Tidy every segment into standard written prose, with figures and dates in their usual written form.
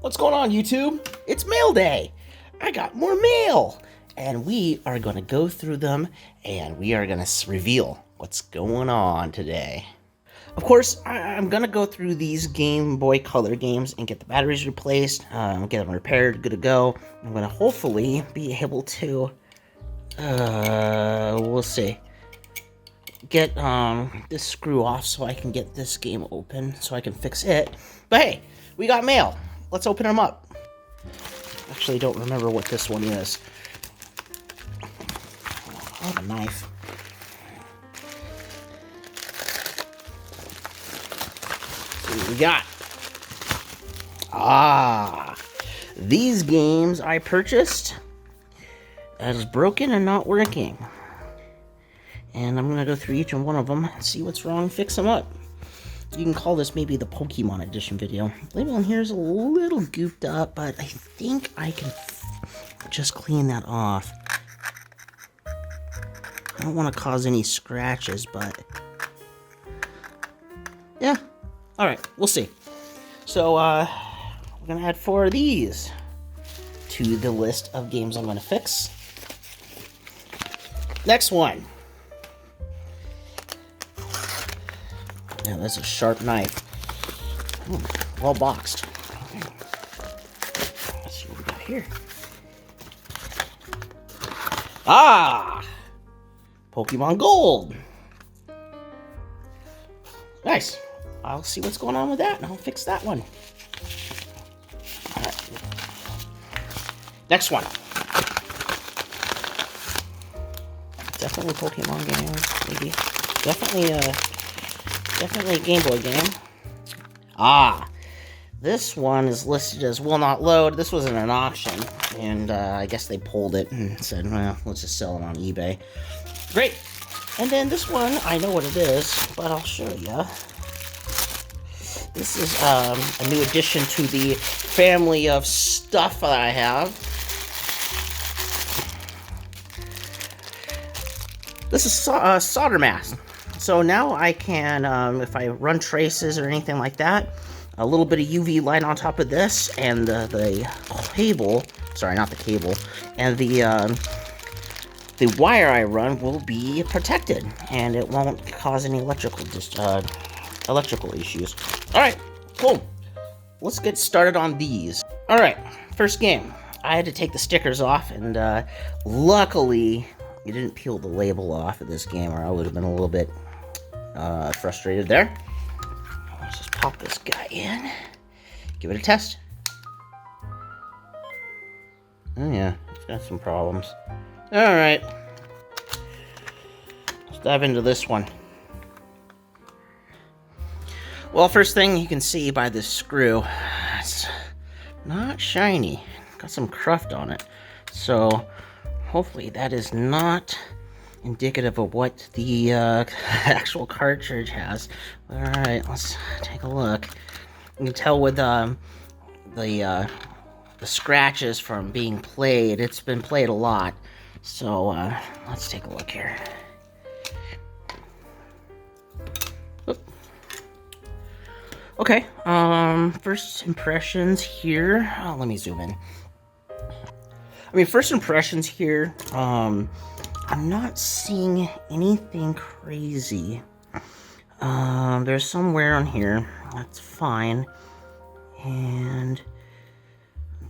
What's going on, YouTube? It's mail day. I got more mail, and we are going to go through them, and we are going to reveal what's going on today. Of course, I'm going to go through these Game Boy Color games and get the batteries replaced, get them repaired, good to go. I'm going to hopefully be able to, we'll see, get this screw off so I can get this game open, so I can fix it. But hey, we got mail. Let's open them up. Actually, don't remember what this one is. I have a knife. Let's see what we got. These games I purchased as broken and not working. And I'm gonna go through each one of them and see what's wrong, fix them up. You can call this maybe the Pokemon edition video. The label in here is a little gooped up, but I think I can just clean that off. I don't want to cause any scratches, but yeah. All right, we'll see. So we're gonna add 4 of these to the list of games I'm gonna fix. Next one. Yeah, that's a sharp knife. Well boxed. Let's see what we got here. Pokemon Gold. Nice. I'll see what's going on with that, and I'll fix that one. All right. Next one. Definitely a Pokemon game, maybe. Definitely a Game Boy game. This one is listed as will not load. This was in an auction, and I guess they pulled it and said, well, let's just sell it on eBay. Great. And then this one, I know what it is, but I'll show you. This is a new addition to the family of stuff that I have. This is solder mask. So now I can, if I run traces or anything like that, a little bit of UV light on top of this, and the cable, sorry, not the cable, and the wire I run will be protected, and it won't cause any electrical issues. All right, cool. Let's get started on these. All right, first game. I had to take the stickers off, and luckily, you didn't peel the label off of this game, or I would have been a little bit frustrated there. Let's just pop this guy in. Give it a test. Oh yeah, it's got some problems. Alright. Let's dive into this one. Well, first thing you can see by this screw, it's not shiny. Got some cruft on it. So, hopefully that is not indicative of what the actual cartridge has. Alright, let's take a look. You can tell with the scratches from being played. It's been played a lot. So let's take a look here. Oop. Okay, first impressions here. Oh, let me zoom in. First impressions here, I'm not seeing anything crazy. There's some wear on here. That's fine. And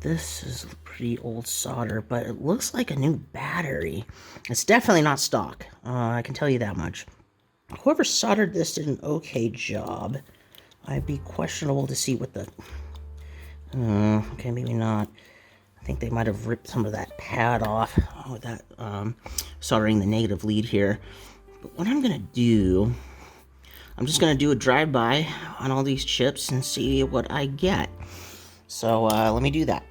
this is pretty old solder, but it looks like a new battery. It's definitely not stock. I can tell you that much. Whoever soldered this did an okay job. I'd be questionable to see what the... okay, maybe not. I think they might have ripped some of that pad off with that soldering the negative lead here. But what I'm going to do, I'm just going to do a drive-by on all these chips and see what I get. So let me do that.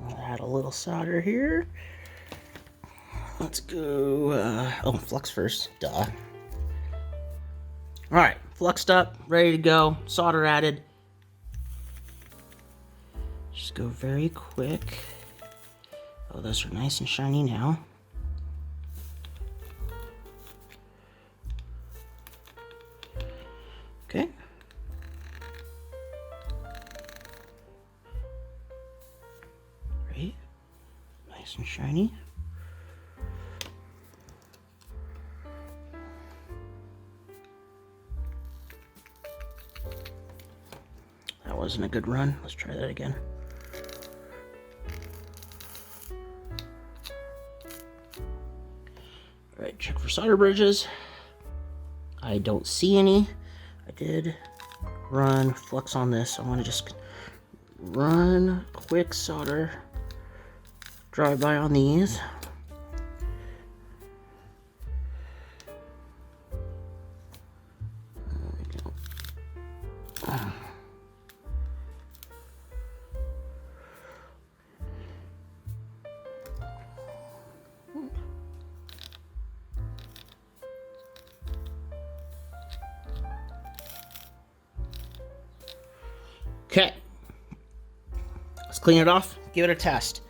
I'll add a little solder here. Let's go, flux first, duh. Alright, fluxed up, ready to go, solder added. Just go very quick. Oh, those are nice and shiny now. Okay. Great. Nice and shiny. That wasn't a good run. Let's try that again. All right, check for solder bridges. I don't see any. I did run flux on this. I want to just run quick solder drive by on these. Okay, let's clean it off, give it a test.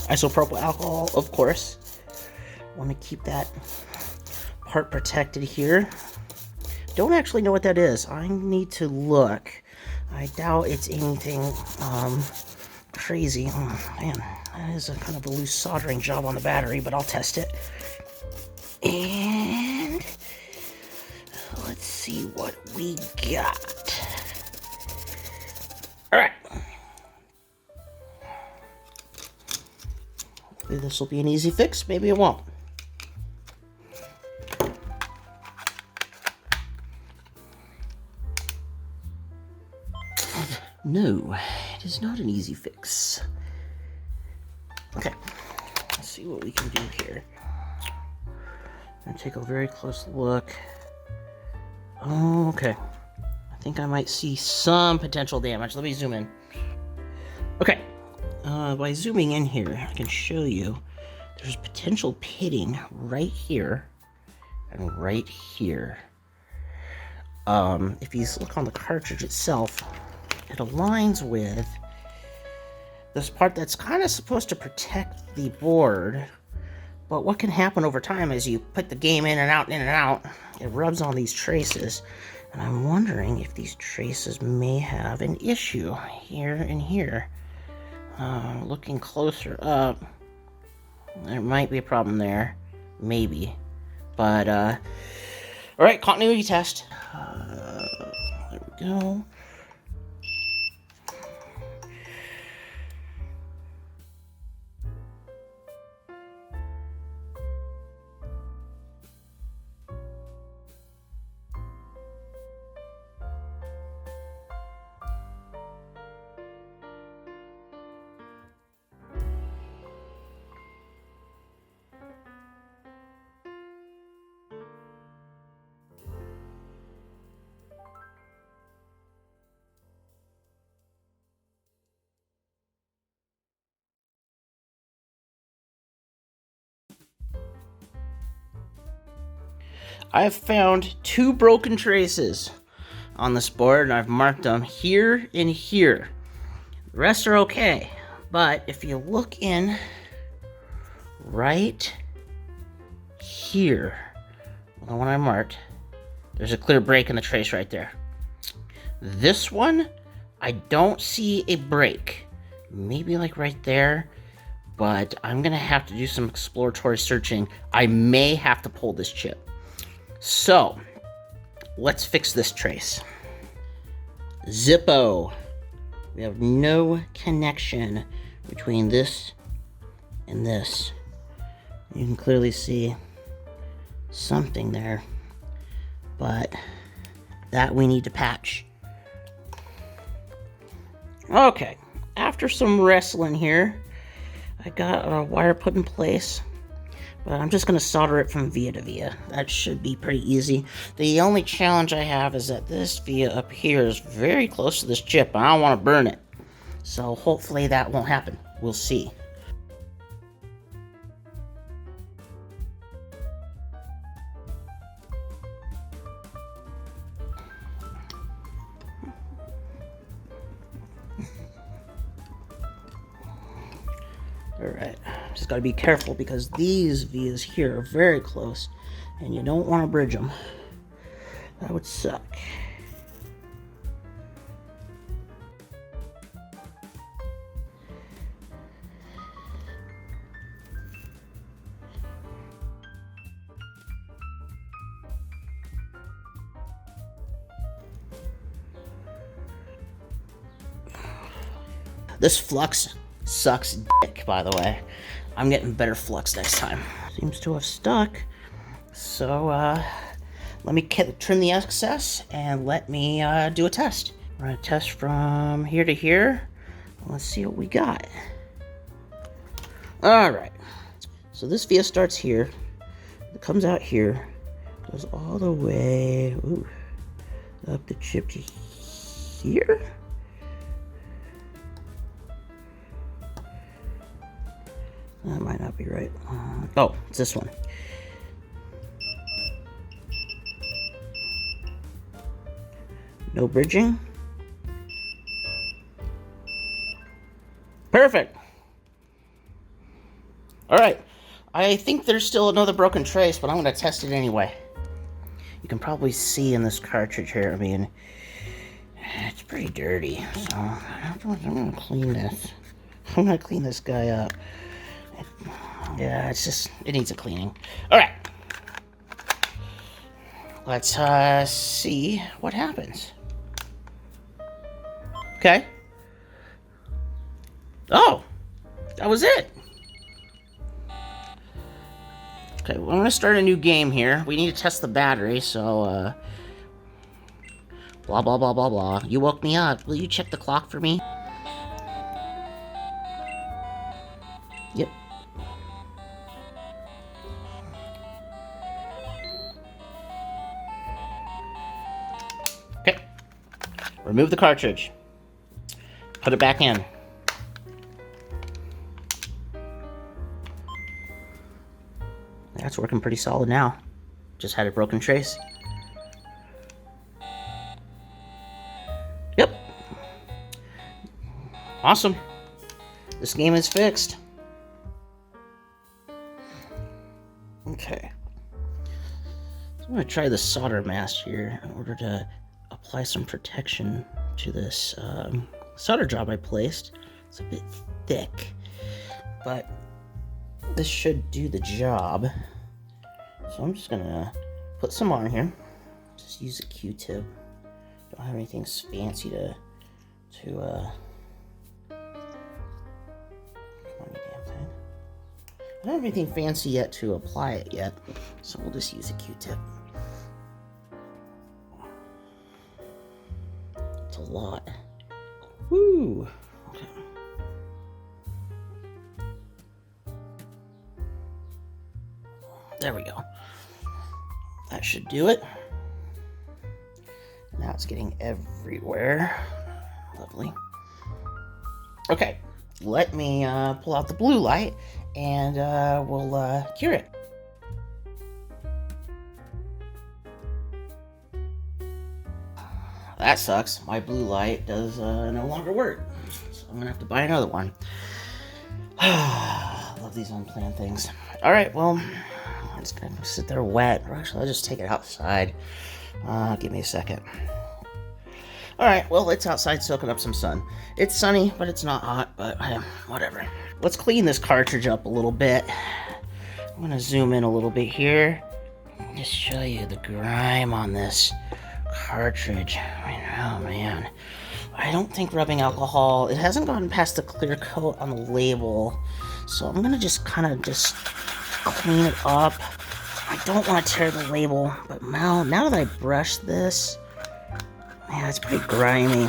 Isopropyl alcohol, of course. Want to keep that part protected here. Don't actually know what that is. I need to look. I doubt it's anything crazy. Oh man, that is a kind of a loose soldering job on the battery, but I'll test it. And let's see what we got. All right. Hopefully this will be an easy fix. Maybe it won't. No, it is not an easy fix. Okay, let's see what we can do here. I'm gonna take a very close look. Oh, okay. I think I might see some potential damage. Let me zoom in. Okay, by zooming in here, I can show you there's potential pitting right here and right here. If you look on the cartridge itself, it aligns with this part that's kind of supposed to protect the board. But what can happen over time is you put the game in and out, it rubs on these traces. And I'm wondering if these traces may have an issue here and here. Looking closer up, there might be a problem there. Maybe. But, alright, continuity test. There we go. I've found 2 broken traces on this board, and I've marked them here and here. The rest are okay, but if you look in right here, the one I marked, there's a clear break in the trace right there. This one, I don't see a break. Maybe like right there, but I'm gonna have to do some exploratory searching. I may have to pull this chip. So, let's fix this trace. Zippo. We have no connection between this and this. You can clearly see something there, but that we need to patch. Okay, after some wrestling here, I got a wire put in place. But I'm just going to solder it from via to via. That should be pretty easy. The only challenge I have is that this via up here is very close to this chip, and I don't want to burn it. So hopefully that won't happen. We'll see. Alright, just gotta be careful because these vias here are very close and you don't want to bridge them. That would suck. This flux sucks dick, by the way. I'm getting better flux next time. Seems to have stuck. So, let me trim the excess and let me do a test. We're gonna test from here to here. Let's see what we got. All right. So this via starts here. It comes out here. Goes all the way up the chip to here. That might not be right. Oh, it's this one. No bridging. Perfect. All right. I think there's still another broken trace, but I'm going to test it anyway. You can probably see in this cartridge here, I mean, it's pretty dirty. So I'm going to clean this. I'm going to clean this guy up. Yeah, it needs a cleaning. All right. Let's see what happens. Okay. Oh, that was it. Okay, well, I'm going to start a new game here. We need to test the battery, so, blah, blah, blah, blah, blah. You woke me up. Will you check the clock for me? Yep. Okay. Remove the cartridge. Put it back in. That's working pretty solid now. Just had a broken trace. Yep. Awesome. This game is fixed. Okay. So I'm going to try the solder mask here in order to apply some protection to this solder job I placed. It's a bit thick, but this should do the job. So I'm just gonna put some on here. Just use a Q-tip. Don't have anything fancy to come on, you damn thing. I don't have anything fancy yet to apply it yet, so we'll just use a Q-tip. It's a lot. Woo! Okay. There we go. That should do it. Now it's getting everywhere. Lovely. Okay, let me pull out the blue light and we'll cure it. That sucks. My blue light does no longer work. So I'm gonna have to buy another one. Love these unplanned things. Alright, well, it's gonna sit there wet. Or actually, I'll just take it outside. Give me a second. Alright, well, it's outside soaking up some sun. It's sunny, but it's not hot, but whatever. Let's clean this cartridge up a little bit. I'm gonna zoom in a little bit here. Just show you the grime on this cartridge. I mean, oh man. I don't think rubbing alcohol, it hasn't gotten past the clear coat on the label. So I'm gonna just kind of just clean it up. I don't want to tear the label, but now that I brush this, yeah, it's pretty grimy.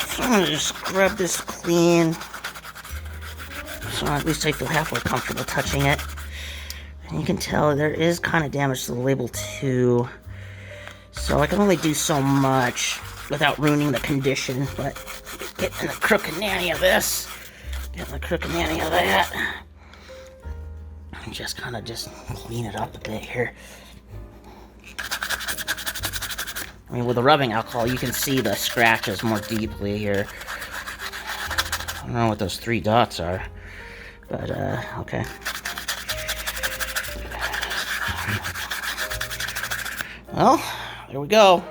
So I'm gonna just scrub this clean. So at least I feel halfway comfortable touching it. And you can tell there is kind of damage to the label too. So I can only do so much without ruining the condition, but getting the crooked nanny of this, getting the crooked nanny of that. And just kind of just clean it up a bit here. I mean, with the rubbing alcohol, you can see the scratches more deeply here. I don't know what those 3 dots are, but okay. Well, there we go.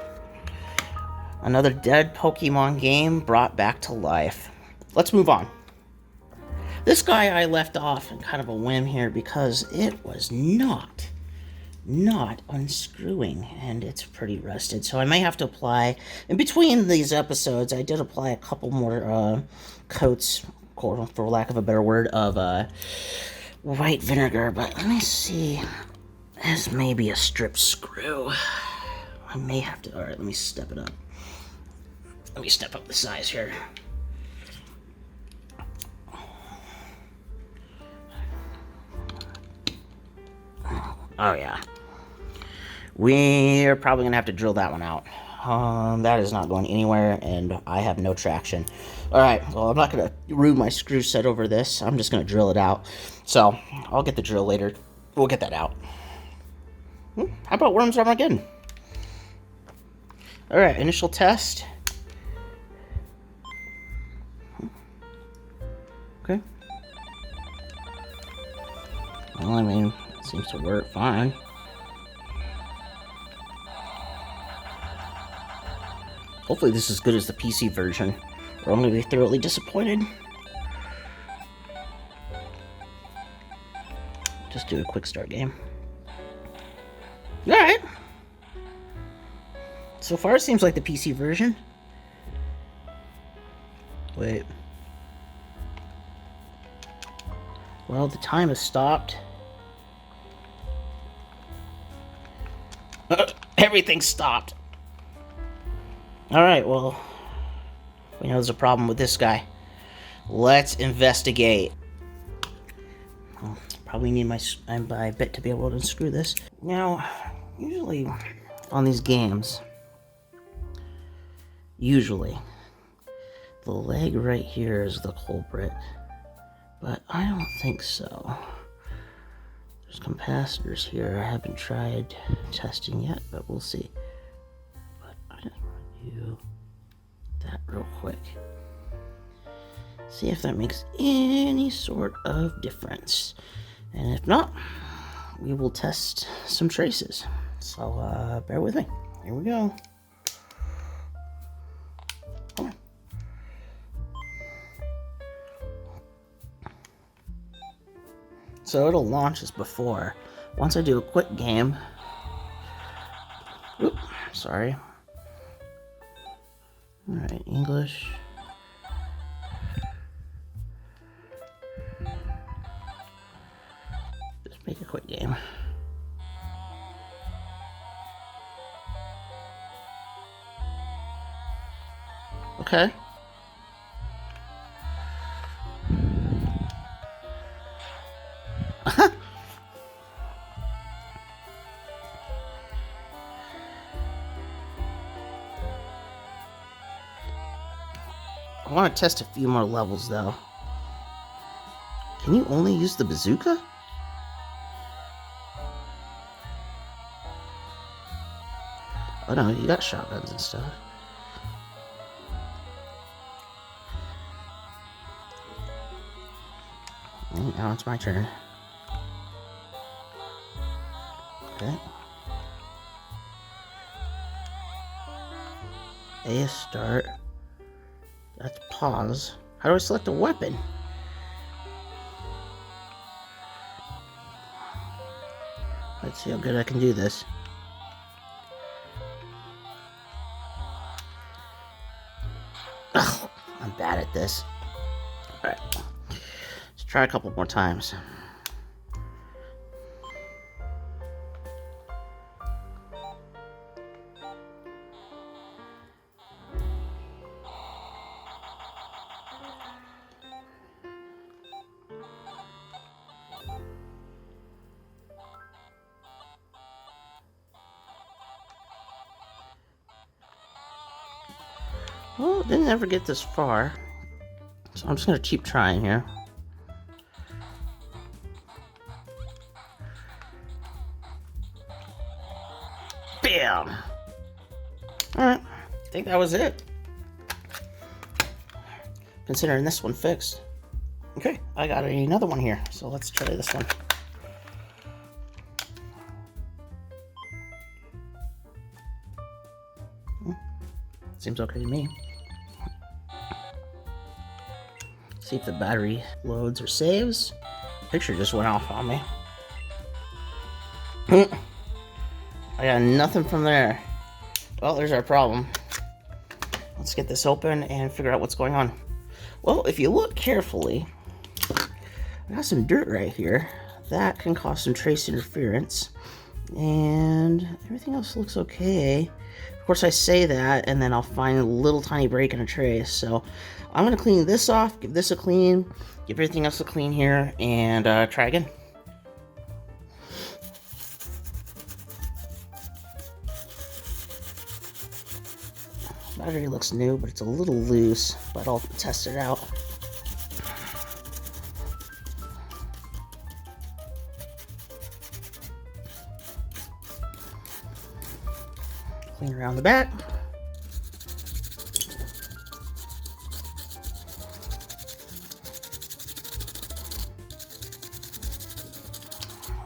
Another dead Pokemon game brought back to life. Let's move on. This guy I left off in kind of a whim here because it was not not unscrewing, and it's pretty rusted. So I may have to apply, in between these episodes, I did apply a couple more coats, for lack of a better word, of white vinegar. But let me see. This may be a strip screw. I may have to. All right, let me step it up. Let me step up the size here. Oh yeah. We're probably gonna have to drill that one out. That is not going anywhere, and I have no traction. All right, well, I'm not gonna ruin my screw set over this. I'm just gonna drill it out. So I'll get the drill later. We'll get that out. How about worms Armageddon? All right, initial test. Okay. Well, I mean, it seems to work fine. Hopefully this is as good as the PC version, or I'm going to be thoroughly disappointed. Just do a quick start game. Alright. So far it seems like the PC version. Wait. Well, the time has stopped. Everything stopped. Alright, well, we know there's a problem with this guy. Let's investigate. I'll probably need my bit to be able to unscrew this. Now, usually on these games, the leg right here is the culprit. But I don't think so. There's capacitors here. I haven't tried testing yet, but we'll see. But I just want to do that real quick. See if that makes any sort of difference. And if not, we will test some traces. So bear with me. Here we go. Come on. So it'll launch as before. Once I do a quick game. Oop, sorry. Alright, English. Just make a quick game. Okay. I want to test a few more levels, though. Can you only use the bazooka? Oh no, you got shotguns and stuff. Now it's my turn. Okay. A is start. That's pause. How do I select a weapon? Let's see how good I can do this. Ugh, I'm bad at this. Alright. Let's try a couple more times. Well, didn't ever get this far, so I'm just gonna keep trying here. Bam! Alright, I think that was it. Considering this one fixed. Okay, I got another one here, so let's try this one. Seems okay to me. See if the battery loads or saves. Picture just went off on me. I got nothing from there. Well, there's our problem. Let's get this open and figure out what's going on. Well, if you look carefully, I got some dirt right here. That can cause some trace interference. And everything else looks okay. Of course, I say that, and then I'll find a little tiny break in a trace. So I'm going to clean this off, give this a clean, give everything else a clean here, and try again. Battery looks new, but it's a little loose, but I'll test it out. Clean around the back.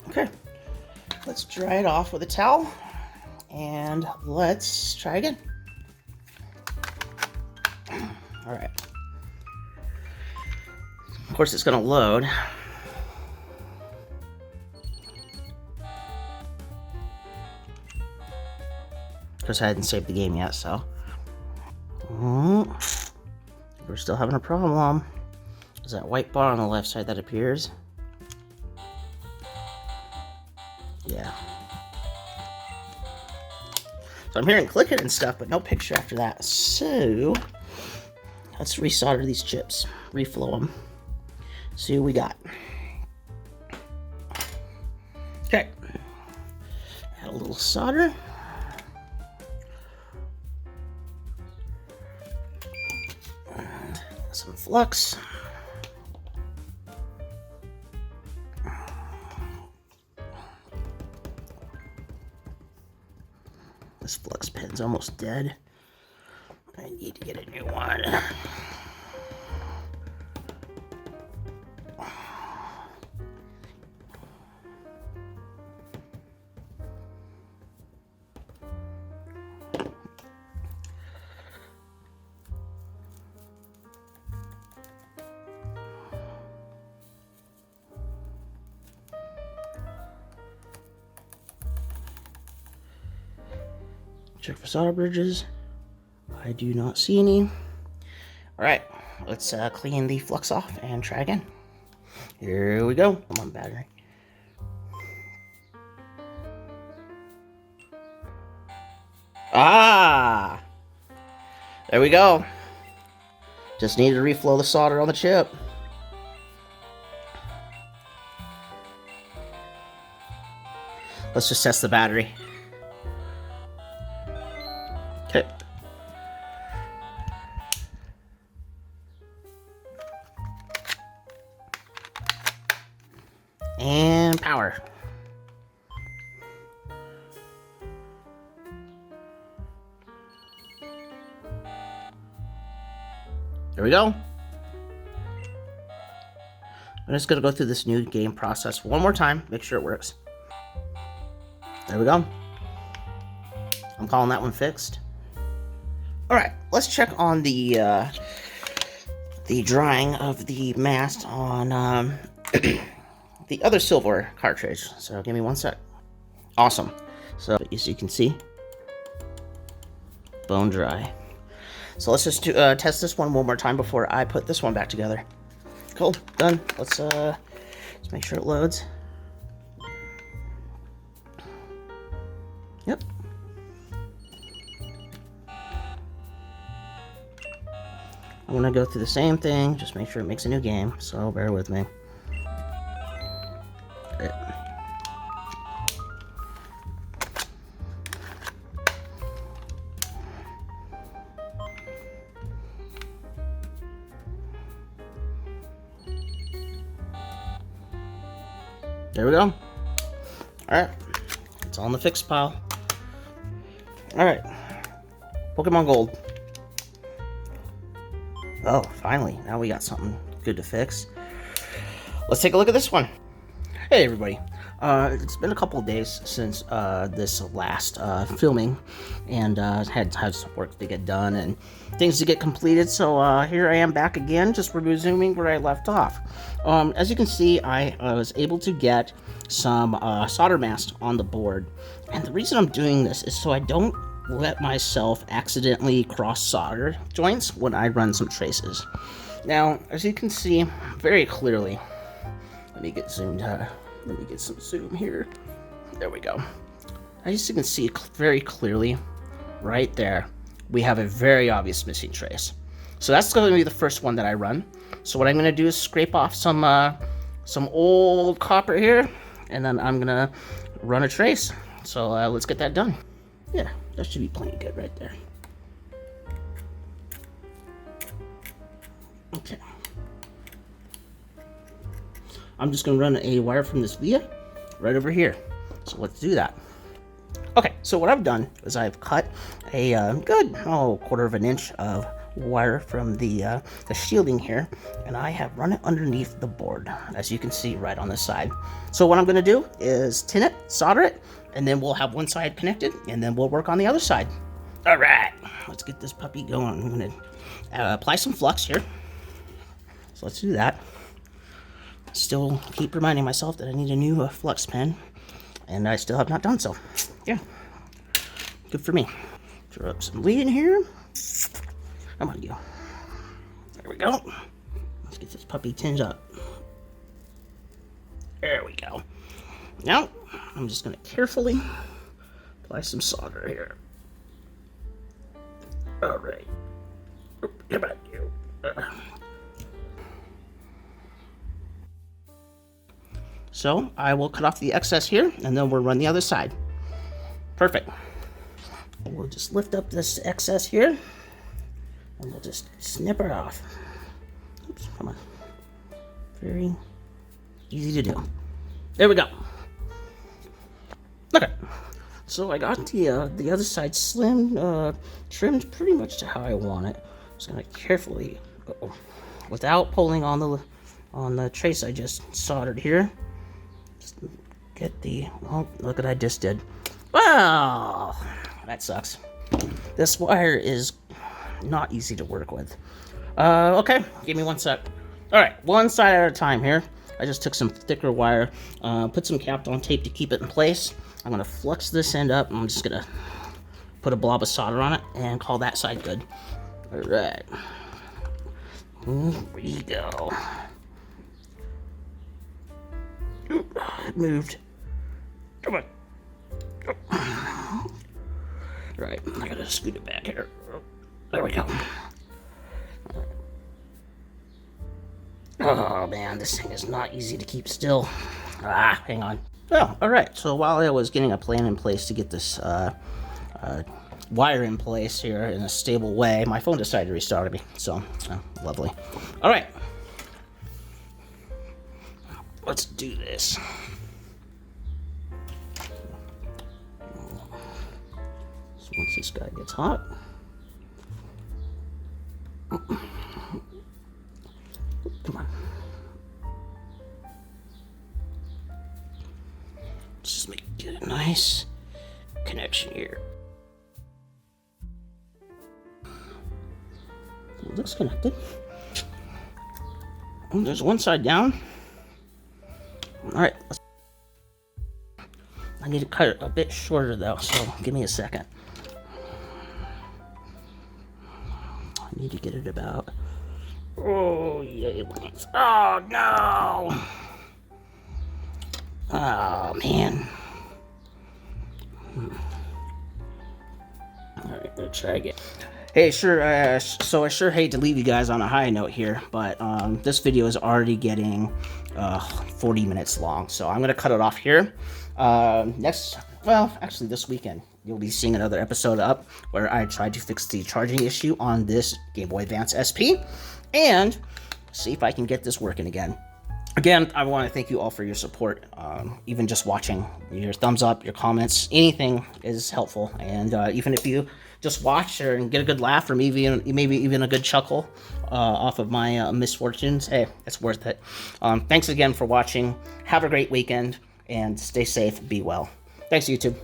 Okay, let's dry it off with a towel, and let's try again. All right. Of course, it's going to load. Of course, I hadn't saved the game yet, so. We're still having a problem. There's that white bar on the left side that appears. Yeah. So I'm hearing clicking and stuff, but no picture after that. So let's resolder these chips, reflow them, see what we got. Okay, add a little solder. And some flux. This flux pen's almost dead. I need to get a new one. Check for solder bridges. I do not see any. All right, let's clean the flux off and try again. Here we go. Come on, battery. Ah! There we go. Just need to reflow the solder on the chip. Let's just test the battery. Okay. And power. There we go. I'm just going to go through this new game process one more time, make sure it works. There we go. I'm calling that one fixed. All right, let's check on the drying of the mast on the other silver cartridge. So give me one sec. Awesome. So as you can see, bone dry. So let's just test this one more time before I put this one back together. Cool, done. Let's make sure it loads. Yep. I'm gonna go through the same thing, just make sure it makes a new game, so bear with me. Okay. There we go. Alright, it's all in the fixed pile. Alright, Pokemon Gold. Oh, finally, now we got something good to fix. Let's take a look at this one. Hey everybody, it's been a couple of days since this last filming, and had some work to get done and things to get completed, so here I am back again, just resuming where I left off. As you can see, I was able to get some solder mast on the board, And the reason I'm doing this is so I don't let myself accidentally cross solder joints when I run some traces. Now, as you can see very clearly, let me get zoomed out. Let me get some zoom here. There we go. As you can see very clearly, right there, we have a very obvious missing trace. So that's going to be the first one that I run. So what I'm going to do is scrape off some old copper here, and then I'm going to run a trace. So let's get that done. Yeah, that should be plenty good right there. Okay. I'm just going to run a wire from this via right over here. So let's do that. Okay, so what I've done is I've cut a good quarter of an inch of wire from the shielding here, and I have run it underneath the board, as you can see right on the side. So what I'm going to do is tin it, solder it, and then we'll have one side connected, and then we'll work on the other side. All right, let's get this puppy going. I'm going to apply some flux here. So let's do that. Still keep reminding myself that I need a new flux pen, and I still have not done so. Yeah, good for me. Throw up some lead in here. Come on, you. There we go. Let's get this puppy tinned up. There we go. Now, I'm just going to carefully apply some solder here. All right. Come on, you. So, I will cut off the excess here, and then we'll run the other side. Perfect. We'll just lift up this excess here, and we'll just snip her off. Oops, come on. Very easy to do. There we go. Okay. So I got the other side trimmed pretty much to how I want it. Just gonna carefully, without pulling on the trace I just soldered here. Just get the. Oh, look what I just did. Wow, that sucks. This wire is not easy to work with. Okay, give me one sec. All right, one side at a time here. I just took some thicker wire, put some Kapton tape to keep it in place. I'm gonna flux this end up, and I'm just gonna put a blob of solder on it and call that side good. All right, here we go. Oop, it moved. Come on. Oh. Right, I gotta scoot it back here. There we go. Oh man, this thing is not easy to keep still. Hang on. Oh, alright, so while I was getting a plan in place to get this wire in place here in a stable way, my phone decided to restart me, so lovely. Alright, let's do this. So once this guy gets hot, come on. Just get a nice connection here. It looks connected. Oh, there's one side down. Alright. I need to cut it a bit shorter though, so give me a second. I need to get it about. Oh, yay, length. Oh, no! Oh, man. Alright, let's try again. Hey, so I sure hate to leave you guys on a high note here, but this video is already getting 40 minutes long, so I'm going to cut it off here. Actually this weekend, you'll be seeing another episode up where I tried to fix the charging issue on this Game Boy Advance SP, and see if I can get this working again. Again, I want to thank you all for your support. Even just watching, your thumbs up, your comments, anything is helpful. And even if you just watch and get a good laugh, or maybe even a good chuckle off of my misfortunes, hey, it's worth it. Thanks again for watching. Have a great weekend, and stay safe. Be well. Thanks, YouTube.